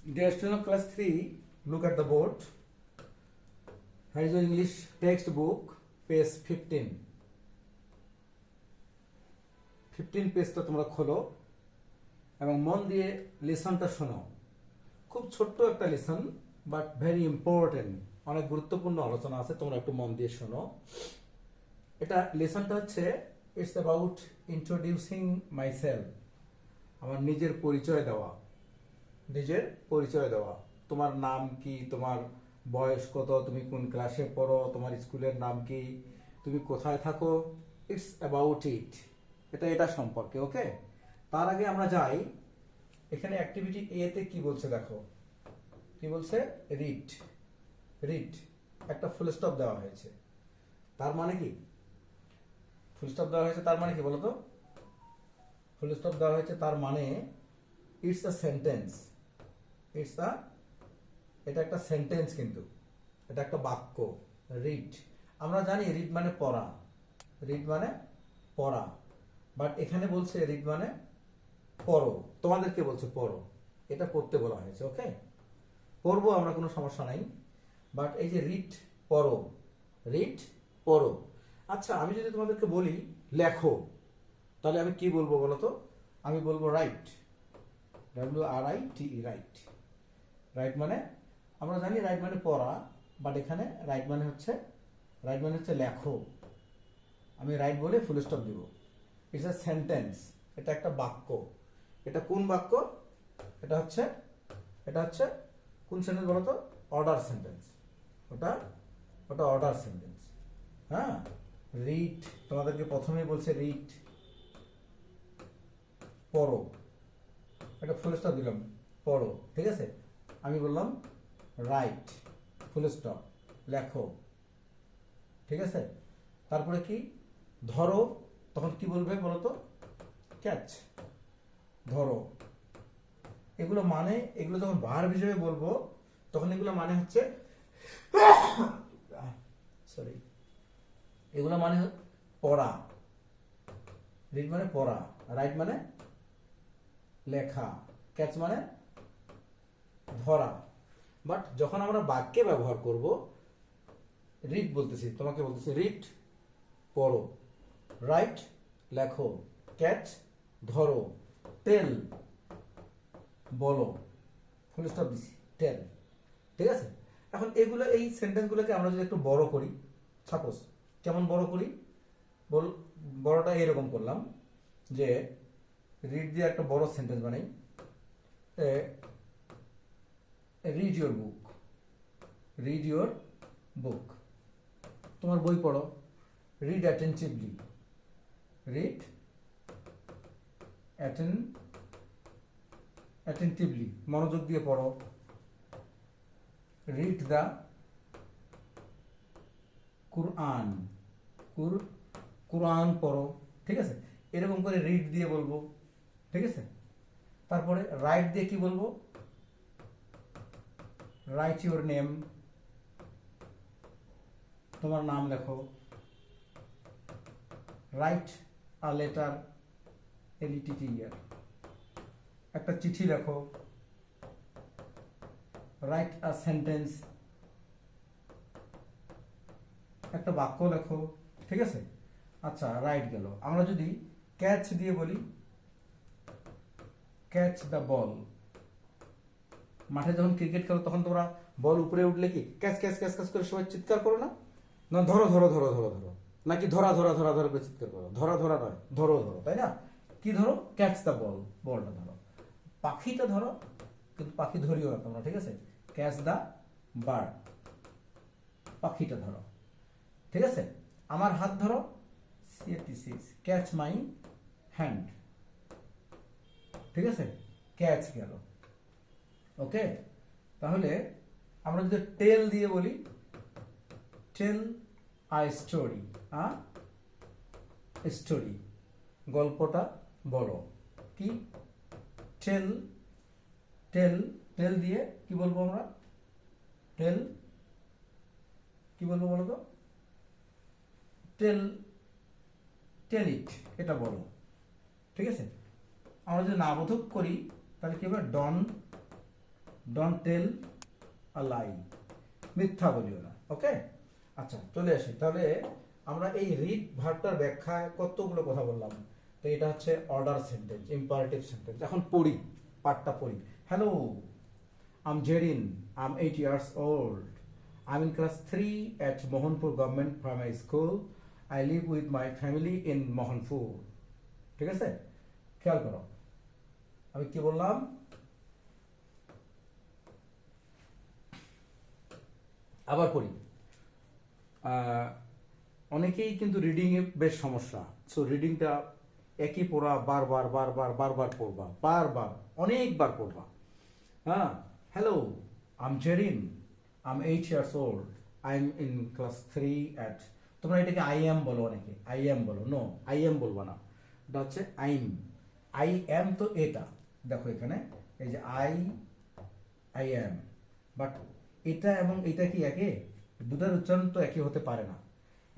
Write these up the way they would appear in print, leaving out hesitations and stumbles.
Dear student of class 3, look at the board. Here is your English textbook, page 15. 15 পেজটা তোমরা খোলো এবং মন দিয়ে লেসনটা শোনো। খুব ছোট্ট একটা লেসন বাট ভেরি ইম্পর্টেন্ট, অনেক গুরুত্বপূর্ণ আলোচনা আছে, তোমরা একটু মন দিয়ে শোনো। এটা লেসনটা হচ্ছে ইটস অ্যাবাউট ইন্ট্রোডিউসিং মাইসেলফ, আমার নিজের পরিচয় দেওয়া। নিজের পরিচয় দেওয়া, তোমার নাম কি, তোমার বয়স কত, তুমি কোন ক্লাসে পড়ো, তোমার স্কুলের নাম কি, তুমি কোথায় থাকো, ইটস অ্যাবাউট ইট, এটা সম্পর্কে। ওকে, তার আগে আমরা যাই এখানে অ্যাক্টিভিটি এ তে কি বলছে দেখো। কি বলছে? রিড। রিড একটা ফুল স্টপ দেওয়া হয়েছে, তার মানে কি? ফুল স্টপ দেওয়া হয়েছে তার মানে কি বলো তো? ফুল স্টপ দেওয়া হয়েছে তার মানে ইটস আ সেন্টেন্স। এটা একটা সেন্টেন্স, কিন্তু এটা একটা বাক্য। রিড, আমরা জানি রিড মানে পড়া, রিড মানে পড়া, বাট এখানে বলছে রিড মানে পড়ো, তোমাদেরকে বলছে পড়ো, এটা পড়তে বলা হয়েছে। ওকে, পড়বো আমরা, কোনো সমস্যা নাই, বাট এই যে রিড পড়ো, রিড পড়ো। আচ্ছা, আমি যদি তোমাদেরকে বলি লেখো, তাহলে আমি কি বলবো বলো তো? আমি বলবো রাইট, WRITE, রাইট। রাইট মানে আমরা জানি রাইট মানে পড়া, বাট এখানে রাইট মানে হচ্ছে লেখো। আমি রাইট বলে ফুল স্টপ দিব। ইটস এ সেন্টেন্স, এটা একটা বাক্য। এটা কোন বাক্য? এটা হচ্ছে কোন সেন্টেন্স বলো তো? Order sentence. ওটা অর্ডার সেন্টেন্স। হ্যাঁ, রিড, তোমাদেরকে প্রথমেই বলছে রিড পড়ো, একটা ফুল স্টপ দিলাম, পড়ো, ঠিক আছে। আমি বললাম রাইট, ফুল স্টপ, লেখো, ঠিক আছে। তারপরে কি? ধরো, তখন কি বলবে বলো তো? ক্যাচ, ধরো। এগুলো যখন ভার্ব হিসেবে বলবো তখন এগুলো মানে হচ্ছে সরি, এগুলো মানে পড়া। রিড মানে পড়া, রাইট মানে লেখা, ক্যাচ মানে ধরা। বাট যখন আমরা বাক্যে ব্যবহার করব, রিড বলতেছি, তোমাকে বলতেছি রিড পড়ো, রাইট লেখো, ক্যাচ ধরো, টেল বলো, ফুল স্টপ দিছি, টেল, ঠিক আছে। এখন এই সেন্টেন্সগুলোকে আমরা যদি একটু বড় করি, সাপোজ কেমন বড় করি, বড়টা এরকম করলাম যে রিড দিয়ে একটা বড় সেন্টেন্স বানাই। Read your book, read your book, তোমার বই পড়ো। রিড অ্যাটেন্টিভলি, রিড অ্যাটেন্টিভলি, মনোযোগ দিয়ে পড়ো। রিড দ্য কুরআন, কুরআন পড়ো, ঠিক আছে। এরকম করে রিড দিয়ে বলবো, ঠিক আছে। তারপরে রাইট দিয়ে কি বলবো? রাইট ইউর নেম, তোমার নাম লেখো। রাইট আ লেটার, LETTER, একটা চিঠি লেখো। রাইট আ সেন্টেন্স, একটা বাক্য লেখো, ঠিক আছে। আচ্ছা, রাইট গেল। আমরা যদি ক্যাচ দিয়ে বলি, ক্যাচ দ্য বল। মাঠে যখন ক্রিকেট খেলো তখন তোমরা বল উপরে উঠলে কি ক্যাচ ক্যাচ ক্যাচ ক্যাচ করে সবাই চিৎকার করো না? না, ধরো ধরো ধরো ধরো ধরো, নাকি ধরা ধরা ধরা ধরা করে চিৎকার করো? ধরা ধরা নয়, ধরো ধরো, তাই না? কি ধরো? ক্যাচ দ্য বল, বলটা ধরো। পাখিটা ধরো, কিন্তু পাখি ধরিও না তোমরা, ঠিক আছে। ক্যাচ দ্য বার্ড, পাখিটা ধরো, ঠিক আছে। আমার হাত ধরো, ক্যাচ মাই হ্যান্ড, ঠিক আছে। ক্যাচ গেল। ওকে, তাহলে আমরা যদি টেল দিয়ে বলি, টেল আই স্টোরি, স্টোরি, গল্পটা বলো। কি? টেল, টেল, টেল দিয়ে কি বলবো আমরা? টেল কি বলবো বলো তো? টেল, টেল ইট, এটা বলো, ঠিক আছে। আমরা যদি না বোধক করি তাহলে কি হবে? ডন ডোন্ট টেল আ লাই, মিথ্যা বলিও না। ওকে, আচ্ছা চলে আসি তাহলে। আমরা এই রিড ভার্বটার ব্যাখ্যায় কতগুলো কথা বললাম। তো এটা হচ্ছে অর্ডার সেন্টেন্স, ইম্পারেটিভ সেন্টেন্স। এখন পড়ি, পার্টটা পড়ি। Hello, I'm Jerin. I'm 8 years old. I'm in class 3 at Mohanpur Government Primary School. I live with my family in Mohanpur. ঠিক আছে, খেয়াল করো আমি কি বললাম। আবার পড়ি। অনেকেই কিন্তু রিডিং এ বেশ সমস্যা। সো রিডিংটা একই পড়া, বারবার বারবার বারবার পড়বা, বারবার অনেকবার পড়বা। হ্যাঁ, hello, I'm Jerin, I'm 8 years old, I'm in class 3 at. তোমরা এটাকে আই এম বলো, অনেকে আই এম বলো। নো, আই এম বলবা না, এটা হচ্ছে আইম। আই এম তো এটা দেখো এখানে, এই যে আই এম, বাট এটা এবং এটা কি একে? দুটার উচ্চারণ তো একই হতে পারে না।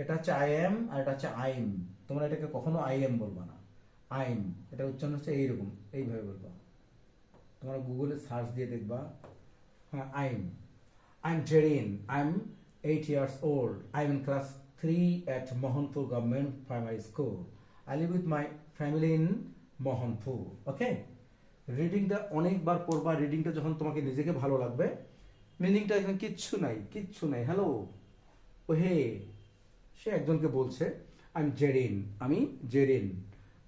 এটা হচ্ছে আই এম আর এটা হচ্ছে আইম। তোমরা এটাকে কখনো আই এম বলবা না, আইম। এটা উচ্চারণ হচ্ছে এইরকম, এইভাবে বলবা। তোমরা গুগলে সার্চ দিয়ে দেখবা। হ্যাঁ, I'm Jerin, I'm 8 years old, I'm in class 3 at Mohanpur Government Primary School. I live with my family in Mohanpur. ওকে, রিডিংটা অনেকবার পড়বা। রিডিংটা যখন তোমাকে নিজেকে ভালো লাগবে, মিনিংটা এখানে কিচ্ছু নাই, কিচ্ছু নাই। হ্যালো, ও হে, সে একজনকে বলছে আইম জেরিন, আমি জেরিন।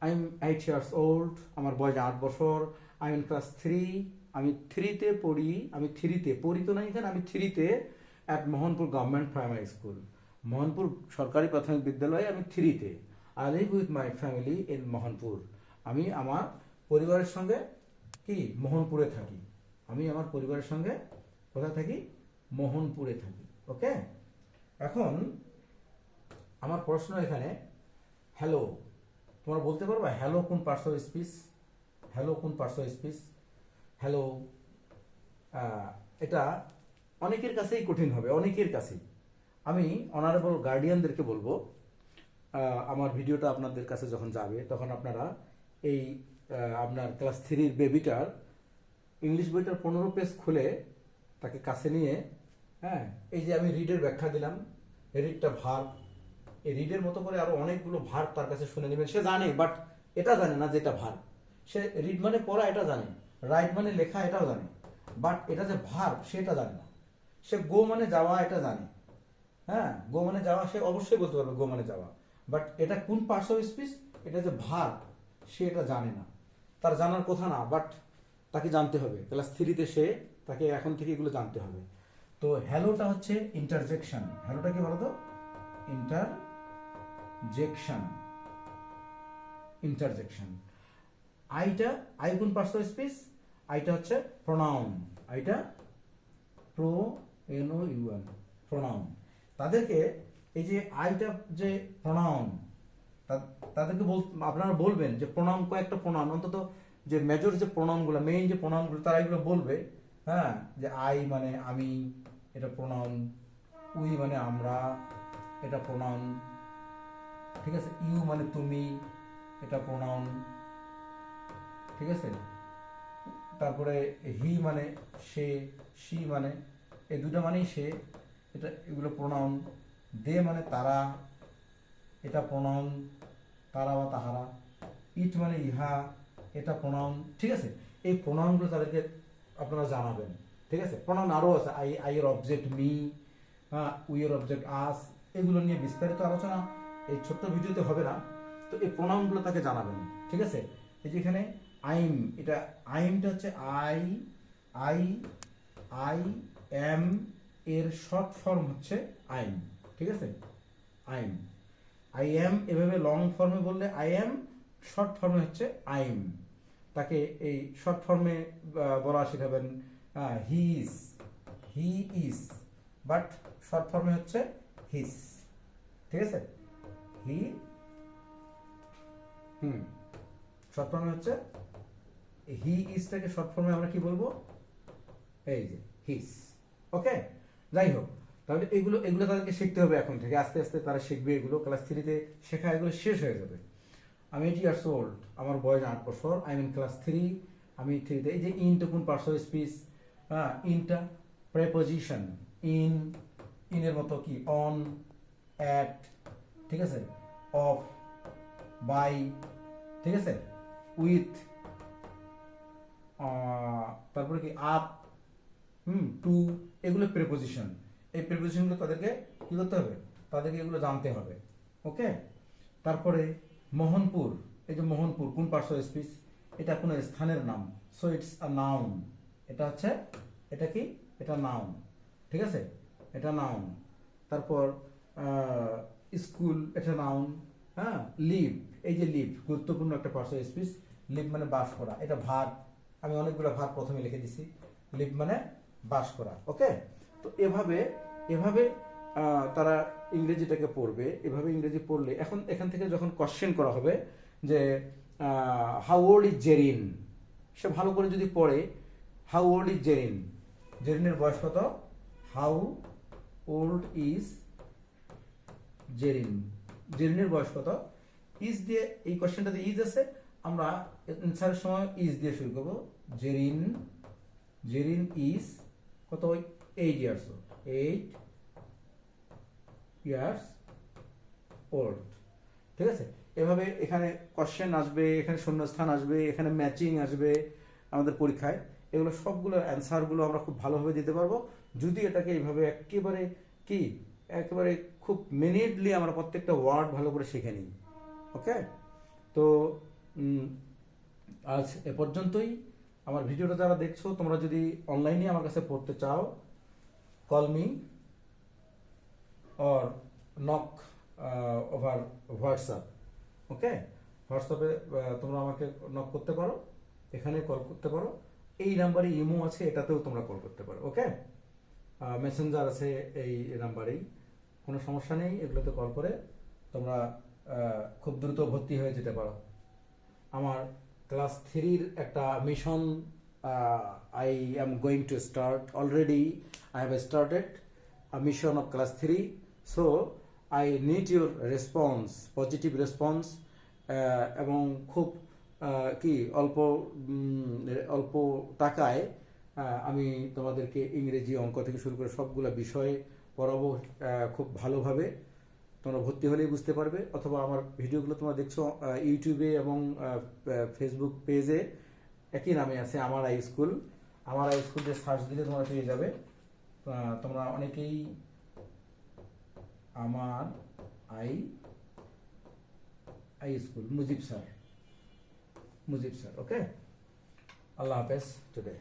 আইম 8 years old, আমার বয়স 8 বছর। আই ইন ক্লাস 3, আমি 3-তে পড়ি। আমি 3-তে পড়ি তো না এখানে, আমি 3-তে at Mohanpur government primary school, Mohanpur সরকারি প্রাথমিক বিদ্যালয়ে আমি 3-তে। I live with my family in Mohanpur, আমি আমার পরিবারের সঙ্গে কি মোহনপুরে থাকি। আমি আমার পরিবারের সঙ্গে কোথায় থাকি? মোহনপুরে থাকি। ওকে, এখন আমার প্রশ্ন এখানে, হ্যালো, তোমরা বলতে পারবা হ্যালো কোন পার্টস অফ স্পিচ? হ্যালো কোন পার্টস অফ স্পিচ? হ্যালো, এটা অনেকের কাছেই কঠিন হবে, অনেকের কাছেই। আমি অনারেবল গার্ডিয়ানদেরকে বলবো, আমার ভিডিওটা আপনাদের কাছে যখন যাবে তখন আপনারা এই আপনার ক্লাস 3-র বেবিটার ইংলিশ বইটার 15 পেজ খুলে তাকে কাছে নিয়ে, হ্যাঁ, এই যে আমি রিডের ব্যাখ্যা দিলাম, রিডটা ভার্ব, এই রিডের মতো করে আরো অনেকগুলো ভার্ব তার কাছে শুনে নেবেন। সে জানে, বাট এটা জানে না যে এটা ভার্ব। সে রিড মানে পড়া এটা জানে, রাইট মানে লেখা এটাও জানে, বাট এটা যে ভার্ব সেটা জানে না। সে গো মানে যাওয়া এটা জানে, হ্যাঁ, গো মানে যাওয়া সে অবশ্যই বলতে পারবে গো মানে যাওয়া, বাট এটা কোন পার্টস অফ স্পিচ, এটা যে ভার্ব সে এটা জানে না। তার জানার কথা না, বাট তাকে জানতে হবে। ক্লাস 3-তে সে, তাকে এখন থেকে এগুলো জানতে হবে। তো হ্যালোটা হচ্ছে ইন্টারজেকশন। হ্যালোটা কি বলতো? Interjection, interjection. আইটা, আই কোন পার্টস অফ স্পিচ? আইটা হচ্ছে প্রোনাউন। আইটা প্রোনাউন, প্রোনাউন। তাদেরকে এই যে আইটা যে প্রোনাউন, তাদেরকে আপনারা বলবেন যে প্রোনাউন, কয়েকটা প্রোনাউন অন্তত, যে মেজর যে প্রোনাউনগুলো, মেইন যে প্রোনাউনগুলো, তারা এগুলো বলবে। হ্যাঁ, যে আই মানে আমি, এটা প্রোনাউন। উই মানে আমরা, এটা প্রোনাউন। ঠিক আছে, ইউ মানে তুমি, এটা প্রোনাউন। ঠিক আছে, তারপরে হি মানে সে, সি মানে, এই দুটো মানেই সে, এটা, এগুলো প্রোনাউন। দে মানে তারা, এটা প্রোনাউন, তারা বা তাহারা। ইট মানে ইহা, এটা প্রোনাউন। ঠিক আছে, এই প্রোনাউনগুলো তাদেরকে আপনারা জানাবেন। ঠিক আছে, প্রোনাউন আরও আছে, আই এর অবজেক্ট মি, হ্যাঁ, উই এর অবজেক্ট আস, এগুলো নিয়ে বিস্তারিত আলোচনা এই ছোট্ট ভিডিওতে হবে না। তো এই প্রোনাউনগুলো তাকে জানাবেন। ঠিক আছে, এই যে এখানে আইম, এটা আইমটা হচ্ছে আই, আই, আই এম এর শর্ট ফর্ম হচ্ছে আইম। ঠিক আছে, আইম, আই এম এভাবে লং ফর্মে বললে আই এম, শর্ট ফর্মে হচ্ছে আইম। তাকে এই শর্ট ফর্মে বলা শেখাবেন। He is, he is, but short ফর্মে হচ্ছে হিস। ঠিক আছে, হি, শর্ট ফর্মে হচ্ছে হি ইজটাকে শর্ট ফর্মে আমরা কি বলবো? এই যে হিস। ওকে, যাই হোক, তাহলে এগুলো তাদেরকে শিখতে হবে এখন থেকে। আস্তে আস্তে তারা শিখবে এগুলো। ক্লাস 3-তে শেখা এগুলো শেষ হয়ে যাবে। আমি 8 years old, আমার বয়স 8 বছর। আই মিন ক্লাস 3, আমি 3-তে। এই যে ইনটা কোন পার্টস অফ স্পিচ? হ্যাঁ, ইনটা প্রেপোজিশন, ইনের মতো কি অন, অ্যাট, ঠিক আছে, অফ, বাই, ঠিক আছে, উইথ, তারপরে কি আপ, টু, এগুলো প্রেপোজিশন। এই প্রেপোজিশনগুলো তাদেরকে কি করতে হবে, তাদেরকে এগুলো জানতে হবে। ওকে, তারপরে মোহনপুর, এই যে মোহনপুর কোন পার্টস অফ স্পিচ, এটা কোনো স্থানের নাম, সো ইটস আ নাউন। এটা হচ্ছে, এটা কি, এটা নাউন, ঠিক আছে, এটা নাউন। তারপর স্কুল, এটা নাউন। হ্যাঁ, লিভ, এই যে লিভ গুরুত্বপূর্ণ একটা পার্টস অফ স্পিচ। লিভ মানে বাস করা, এটা ভার্ব, আমি অনেকগুলো ভার্ব প্রথমে লিখে দিছি। লিভ মানে বাস করা। ওকে, তো এভাবে এভাবে তারা ইংরেজিটাকে পড়বে। এভাবে ইংরেজি পড়লে এখন এখান থেকে যখন কোশ্চেন করা হবে যে হাউ ওল্ড ইজ জেরিন, সে ভালো করে যদি পড়ে হাউ ওল্ড ইজ জেরিন, জেরিনের বয়স কত, হাউ ওল্ড ইজ জেরিন, জেরিনের বয়স কত, ইজ দিয়ে, এই কোশ্চেনটাতে ইজ আছে, আমরা অ্যান্সারের সময় ইজ দিয়ে শুরু করব। জেরিন, জেরিন ইজ কত, 8 ইয়ার্স, 8 ইয়ার্স ওল্ড, ঠিক আছে। এভাবে এখানে কোশ্চেন আসবে, এখানে শূন্যস্থান আসবে, এখানে ম্যাচিং আসবে আমাদের পরীক্ষায়। এগুলো সবগুলোর অ্যান্সারগুলো আমরা খুব ভালোভাবে দিতে পারবো যদি এটাকে এইভাবে একেবারে কি, একেবারে খুব মিনিটলি আমরা প্রত্যেকটা ওয়ার্ড ভালো করে শিখে নিই। ওকে, তো আজ এ পর্যন্তই। আমার ভিডিওটা যারা দেখছো, তোমরা যদি অনলাইনে আমার কাছে পড়তে চাও, call me or knock over WhatsApp. Okay, হোয়াটসঅ্যাপে তোমরা আমাকে নক করতে পারো, এখানে কল করতে পারো, এই নাম্বারে ইমো আছে, এটাতেও তোমরা কল করতে পারো। ওকে, মেসেঞ্জার আছে এই নাম্বারেই, কোনো সমস্যা নেই, এগুলোতে কল করে তোমরা খুব দ্রুত ভর্তি হয়ে যেতে পারো। আমার ক্লাস 3-র একটা mission I am going to start, already I have started a mission of class 3, so I need your response, positive response, এবং খুব কি অল্প অল্প টাকায় আমি তোমাদেরকে ইংরেজি, অঙ্ক থেকে শুরু করে সবগুলো বিষয়ে পড়াবো খুব ভালোভাবে। তোমরা ভর্তি হলেই বুঝতে পারবে, অথবা আমার ভিডিওগুলো তোমরা দেখছো ইউটিউবে এবং ফেসবুক পেজে একই নামে আছে, আমার আই স্কুল। আমার আই স্কুল দিয়ে সার্চ দিলে তোমরা পেয়ে যাবে। তোমরা অনেকেই আমার I I school, Mujib sir, Mujib sir. Okay, আল্লাহ হাফেজ টুডে।